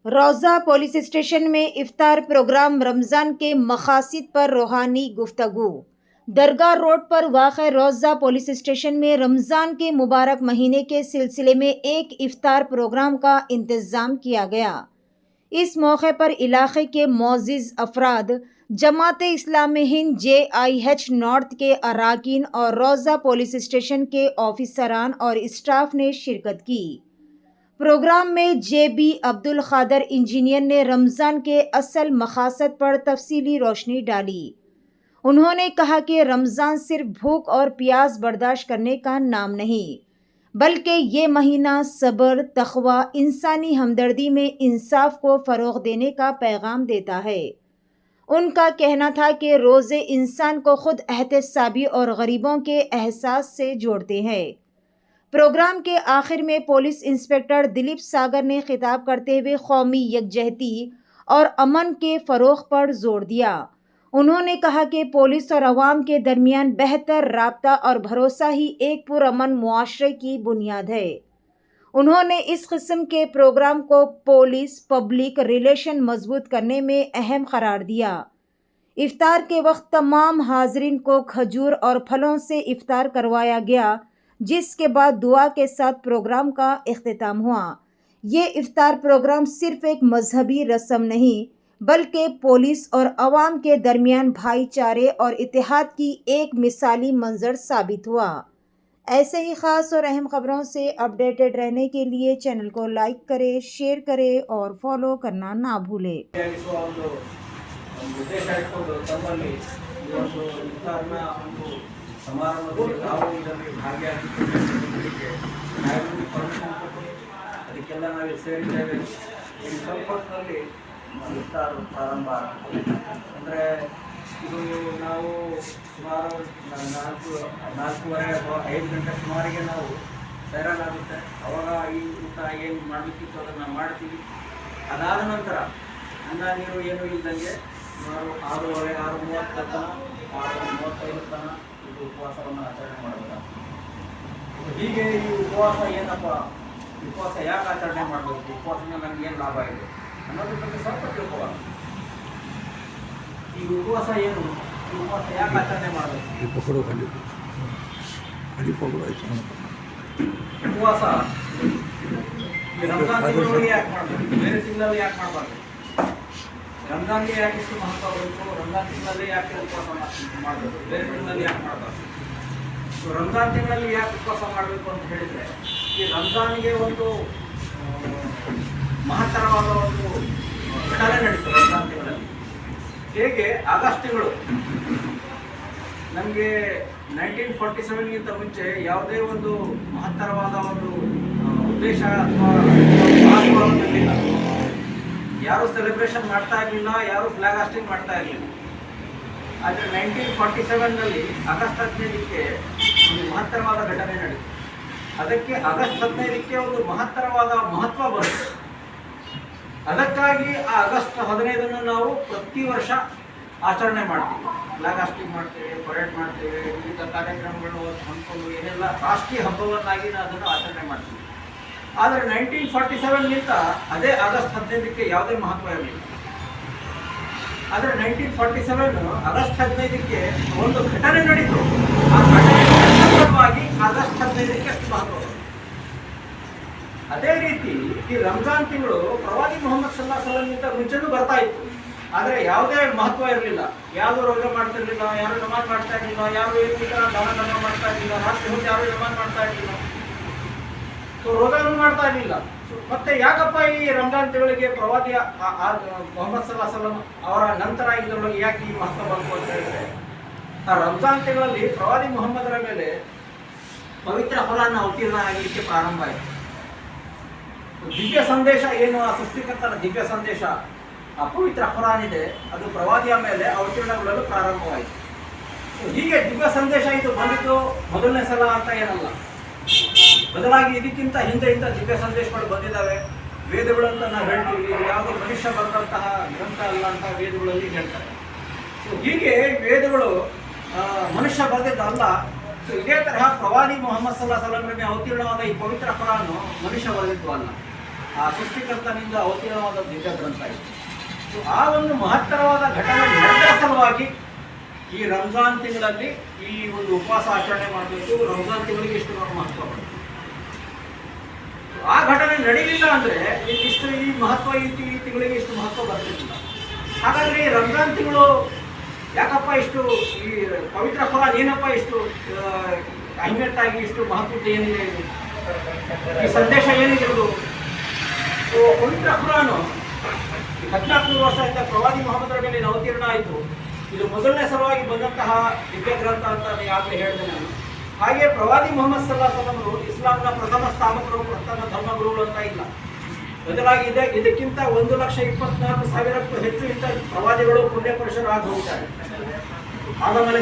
रोज़ा police station में इफ्तार programme Ramzan के मक़ासिद पर रूहानी गुफ्तगू। दरगाह रोड पर वाक़ रोज़ा पुलिस स्टेशन में रमज़ान के मुबारक महीने के सिलसिले में एक इफ्तार प्रोग्राम का इंतज़ाम किया गया। इस मौके पर इलाक़े के मोअज़्ज़िज़ अफराद, जमात इस्लामी हिंद JIH नॉर्थ के अरकान और रोज़ा पुलिस स्टेशन के ऑफिसरान और स्टाफ ने शिरकत की। प्रोग्राम में JB अब्दुल क़ादर इंजीनियर ने रमज़ान के असल मक़ासद पर तफसीली रोशनी डाली। उन्होंने कहा कि रमज़ान सिर्फ भूख और प्यास बर्दाश्त करने का नाम नहीं, बल्कि ये महीना सब्र, तक़वा, इंसानी हमदर्दी में इंसाफ को फ़रोग़ देने का पैगाम देता है। उनका कहना था कि रोज़े इंसान को खुद एहतसाबी और गरीबों के एहसास से जोड़ते हैं। प्रोग्राम के आखिर में पुलिस इंस्पेक्टर दिलीप सागर ने खिताब करते हुए कौमी यकजहती और अमन के फ़रोग़ पर जोर दिया। उन्होंने कहा कि पुलिस और अवाम के दरमियान बेहतर राब्ता और भरोसा ही एक पुरअमन मुआशरे की बुनियाद है। उन्होंने इस किस्म के प्रोग्राम को पुलिस पब्लिक रिलेशन मजबूत करने में अहम करार दिया। इफ्तार के वक्त तमाम हाज़रीन को खजूर और फलों से इफ्तार करवाया गया, जिसके बाद दुआ के साथ प्रोग्राम का इख्तिताम हुआ। ये इफ्तार प्रोग्राम सिर्फ एक मजहबी रस्म नहीं, बल्कि पुलिस और अवाम के दरमियान भाईचारे और इत्तेहाद की एक मिसाली मंजर साबित हुआ। ऐसे ही ख़ास और अहम खबरों से अपडेटेड रहने के लिए चैनल को लाइक करें, शेयर करें और फॉलो करना ना भूलें। ಉದ್ದೇಶ ಇಟ್ಕೊಂಡು ತಮ್ಮಲ್ಲಿ ಈ ಒಂದು ಇಫ್ತಾರ್ನ ಒಂದು ಸಮಾರಂಭದಲ್ಲಿ ನಾವು ಇದರಲ್ಲಿ ಭಾಗಿಯಾಗಿದ್ದಕ್ಕೆ ನ್ಯಾಯಮೂರ್ತಿ ಪರ್ಮಿಷನ್ ಕೊಟ್ಟು ಅದಕ್ಕೆಲ್ಲ ನಾವು ಸೇರಿದ್ದೇವೆ. ಈ ಸ್ವಲ್ಪ ಹೊತ್ತಿನಲ್ಲಿ ಇಫ್ತಾರ್ ಪ್ರಾರಂಭ ಅಂದರೆ ಇದು ನಾವು ಸುಮಾರು 4:30 ಅಥವಾ 5 ಗಂಟೆ ಸುಮಾರಿಗೆ ನಾವು ತಯಾರಾಗುತ್ತೆ. ಅವಾಗ ಈ ಊಟ ಏನು ಮಾಡಬೇಕಿತ್ತು ಅದನ್ನು ಮಾಡ್ತೀವಿ. ಅದಾದ ನಂತರ ಅನ್ನ ನೀರು ಏನೂ ಇಲ್ದಂಗೆ ಸುಮಾರು 6:30 6:30 ತನಕ 6:35 ತನಕ ಇದು ಉಪವಾಸವನ್ನು ಆಚರಣೆ ಮಾಡಬೇಕು. ಹೀಗೆ ಈ ಉಪವಾಸ ಏನಪ್ಪ, ಉಪವಾಸ ಯಾಕೆ ಆಚರಣೆ ಮಾಡಬೇಕು, ಉಪವಾಸದಿಂದ ನಮ್ಗೆ ಏನು ಲಾಭ ಇದೆ ಅನ್ನೋದ್ರ ಬಗ್ಗೆ ಸ್ವಲ್ಪ ತಿಳ್ಕೋಬಾರ್ದು. ಈ ಉಪವಾಸ ಏನು, ಈ ಉಪವಾಸ ಯಾಕೆ ಆಚರಣೆ ಮಾಡಬೇಕು? ಉಪವಾಸ ಈ ರಂಜಾನ್ ತಿಂಗಳಲ್ಲಿ ಯಾಕೆ ಮಾಡಬೇಕು, ಬೇರೆ ತಿಂಗಳಲ್ಲಿ ಯಾಕೆ ಮಾಡಬಾರ್ದು? ರಂಜಾನ್ಗೆ ಯಾಕೆ ಇಷ್ಟು ಮಹತ್ವ ಬೇಕು, ರಂಜಾನ್ ತಿಂಗಳಲ್ಲಿ ಯಾಕೆ ಉಪವಾಸ ಮಾಡಬೇಕು, ಬೇರೆ ತಿಂಗಳಲ್ಲಿ ಯಾಕೆ ಮಾಡಬಾರ್ದು? ಸೊ ರಂಜಾನ್ ತಿಂಗಳಲ್ಲಿ ಯಾಕೆ ಉಪವಾಸ ಮಾಡಬೇಕು ಅಂತ ಹೇಳಿದರೆ, ಈ ರಂಜಾನ್ಗೆ ಒಂದು ಮಹತ್ತರವಾದ ಒಂದು ಘಟನೆ ನಡೀತದೆ ರಂಜಾನ್ ತಿಂಗಳಲ್ಲಿ. ಹೇಗೆ ಆಗಸ್ಟ್ ತಿಂಗಳು ನಮಗೆ 1947ಗಿಂತ ಮುಂಚೆ ಯಾವುದೇ ಒಂದು ಮಹತ್ತರವಾದ ಒಂದು ಉದ್ದೇಶ ಅಥವಾ ಇರಲಿಲ್ಲ. ಯಾರು ಸೆಲೆಬ್ರೇಷನ್ ಮಾಡ್ತಾ ಇರಲಿಲ್ಲ, ಯಾರು ಫ್ಲಾಗ್ ಹಾಸ್ಟಿಂಗ್ ಮಾಡ್ತಾ ಇರಲಿಲ್ಲ. ಆದರೆ 1947ನಲ್ಲಿ ಆಗಸ್ಟ್ 15ಕ್ಕೆ ಒಂದು ಮಹತ್ತರವಾದ ಘಟನೆ ನಡೀತು. ಅದಕ್ಕೆ ಆಗಸ್ಟ್ 15ಕ್ಕೆ ಒಂದು ಮಹತ್ತರವಾದ ಮಹತ್ವ ಬರುತ್ತೆ. ಅದಕ್ಕಾಗಿ ಆ ಆಗಸ್ಟ್ 15ನ್ನು ನಾವು ಪ್ರತಿ ವರ್ಷ ಆಚರಣೆ ಮಾಡ್ತೀವಿ. ಫ್ಲಾಗ್ ಹಾಸ್ಟಿಂಗ್ ಮಾಡ್ತೇವೆ, ಪರೇಡ್ ಮಾಡ್ತೇವೆ, ವಿವಿಧ ಕಾರ್ಯಕ್ರಮಗಳು ಹಮ್ಮಿಕೊಂಡು ಏನೆಲ್ಲ ರಾಷ್ಟ್ರೀಯ ಹಬ್ಬವನ್ನಾಗಿ ನಾವು ಅದನ್ನು ಆಚರಣೆ ಮಾಡ್ತೀವಿ. ಆದರೆ 1947ಗಿಂತ ಅದೇ ಆಗಸ್ಟ್ 15ಕ್ಕೆ ಯಾವುದೇ ಮಹತ್ವ ಇರಲಿಲ್ಲ. ಆದರೆ 1947 ಆಗಸ್ಟ್ 15ಕ್ಕೆ ಒಂದು ಘಟನೆ ನಡೀತು. ಆ ಘಟನೆವಾಗಿ ಆಗಸ್ಟ್ 15ಕ್ಕೆ ಅಷ್ಟು ಮಹತ್ವ. ಅದೇ ರೀತಿ ಈ ರಂಜಾನ್ ತಿಂಗಳು ಪ್ರವಾದಿ ಮೊಹಮ್ಮದ್ ಸಲ್ಲಲ್ಲಾಹು ಅಲೈಹಿ ವಸಲ್ಲಂಗಿಂತ ಮುಂಚೆನೂ ಬರ್ತಾ ಇತ್ತು. ಆದರೆ ಯಾವುದೇ ಮಹತ್ವ ಇರಲಿಲ್ಲ. ಯಾರು ರೋಜಾ ಮಾಡ್ತಿರ್ಲಿಲ್ಲ, ಯಾರು ನಮಾಜ್ ಮಾಡ್ತಾ ಇರಲಿಲ್ಲ, ಯಾರು ಏನು ದಾನ ಮಾಡ್ತಾ ಇರಲಿಲ್ಲ, ರಾತ್ರಿ ಹೊತ್ತು ಯಾರು ನಮಾಜ್ ಮಾಡ್ತಾ ಇರಲಿಲ್ಲ, ಸೊ ರೋಜಾನು ಮಾಡ್ತಾ ಇರಲಿಲ್ಲ. ಮತ್ತೆ ಯಾಕಪ್ಪ ಈ ರಂಜಾನ್ ತಿಂಗಳಿಗೆ ಪ್ರವಾದಿ ಮೊಹಮ್ಮದ್ ಸಲ್ಲಲ್ಲಾಹು ಅಲೈಹಿ ವಸಲ್ಲಂ ಅವರ ನಂತರ ಇದರೊಳಗೆ ಯಾಕೆ ಈ ಮಹತ್ವ ಬಂತು ಅಂತ ಹೇಳಿದ್ರೆ, ಆ ರಂಜಾನ್ ತಿಂಗಳಲ್ಲಿ ಪ್ರವಾದಿ ಮೊಹಮ್ಮದರ ಮೇಲೆ ಪವಿತ್ರ ಕುರಾನ್ ಅವತೀರ್ಣ ಆಗಲಿಕ್ಕೆ ಪ್ರಾರಂಭ ಆಯಿತು. ದಿವ್ಯ ಸಂದೇಶ ಏನು, ಆ ಸೃಷ್ಟಿಕರ್ತನ ದಿವ್ಯ ಸಂದೇಶ, ಆ ಪವಿತ್ರ ಕುರಾನ್ ಇದೆ, ಅದು ಪ್ರವಾದಿಯ ಮೇಲೆ ಅವತೀರ್ಣಗೊಳ್ಳಲು ಪ್ರಾರಂಭವಾಯಿತು. ಹೀಗೆ ದಿವ್ಯ ಸಂದೇಶ ಇದು ಬಂದಿದ್ದು ಮೊದಲನೇ ಸಲ ಅಂತ ಏನಲ್ಲ. ಬದಲಾಗಿ ಇದಕ್ಕಿಂತ ಹಿಂದೆ ದಿವ್ಯ ಸಂದೇಶಗಳು ಬಂದಿದ್ದಾವೆ. ವೇದಗಳಂತ ನಾವು ಹೇಳ್ತೀವಿ, ಇದು ಯಾವುದೇ ಮನುಷ್ಯ ಬರೆದಂತಹ ಗ್ರಂಥ ಅಲ್ಲ ಅಂತ ವೇದಗಳಲ್ಲಿ ಹೇಳ್ತಾರೆ. ಸೊ ಹೀಗೆ ವೇದಗಳು ಮನುಷ್ಯ ಬರೆದಿದ್ದಲ್ಲ. ಸೊ ಇದೇ ತರಹ ಪ್ರವಾದಿ ಮೊಹಮ್ಮದ್ ಸಲ್ಲಲ್ಲಾಹು ಅಲೈಹಿ ವಸಲ್ಲಂ ಅವತೀರ್ಣವಾದ ಈ ಪವಿತ್ರ ಕುರಾನ್ ಮನುಷ್ಯ ಬರೆದಿದ್ದು ಅಲ್ಲ. ಆ ಸೃಷ್ಟಿಕರ್ತನಿಂದ ಅವತೀರ್ಣವಾದ ದಿವ್ಯ ಗ್ರಂಥ ಇದು. ಆ ಒಂದು ಮಹತ್ತರವಾದ ಘಟನೆ ನಡೆದ ಸಲುವಾಗಿ ಈ ರಂಜಾನ್ ತಿಂಗಳಲ್ಲಿ ಈ ಒಂದು ಉಪವಾಸ ಆಚರಣೆ ಮಾಡಬೇಕು. ರಂಜಾನ್ ತಿಂಗಳಿಗೆ ಇಷ್ಟು ಮಹತ್ವ ಬರುತ್ತೆ. ಆ ಘಟನೆ ನಡೀಲಿಲ್ಲ ಅಂದರೆ ಇಷ್ಟು ಈ ಮಹತ್ವ ಈ ತಿಂಗಳಿಗೆ ಇಷ್ಟು ಮಹತ್ವ ಬರ್ತಿರ್ಲಿಲ್ಲ. ಹಾಗಾದರೆ ಈ ರಂಜಾನ್ ತಿಂಗಳು ಯಾಕಪ್ಪ ಇಷ್ಟು ಈ ಪವಿತ್ರ ಫಲ ಏನಪ್ಪ ಇಷ್ಟು ಅಹಿಮೆಟ್ಟಾಗಿ ಇಷ್ಟು ಮಹತ್ವದ ಏನಿದೆ ಇದು, ಈ ಸಂದೇಶ ಏನಿರೋದು? ಪವಿತ್ರ ಕುರಾನು 1400 ವರ್ಷದಿಂದ ಪ್ರವಾದಿ ಮೊಹಮ್ಮದರ ಮೇಲೆ ಅವತೀರ್ಣ ಆಯಿತು. ಇದು ಮೊದಲನೇ ಸಲುವಾಗಿ ಬಂದಂತಹ ದಿವ್ಯ ಗ್ರಂಥ ಅಂತ ಆಗಲೇ ಹೇಳಿದೆ ನಾನು. ಹಾಗೆ ಪ್ರವಾದಿ ಮೊಹಮ್ಮದ್ ಸಲ್ಲಲ್ಲಾಹು ಅಲೈಹಿ ವಸಲ್ಲಂ ಇಸ್ಲಾಂನ ಪ್ರಥಮ ಸ್ಥಾಪಕರು, ಪ್ರಥಮ ಧರ್ಮಗುರುಗಳು ಅಂತ ಇಲ್ಲ. ಬದಲಾಗಿ ಇದಕ್ಕಿಂತ 1,24,000 ಹೆಚ್ಚು ಇಂಥ ಪ್ರವಾದಿಗಳು ಪುಣ್ಯ ಪುರುಷರು ಆಗಿ ಹೋಗ್ತಾರೆ. ಆದಮೇಲೆ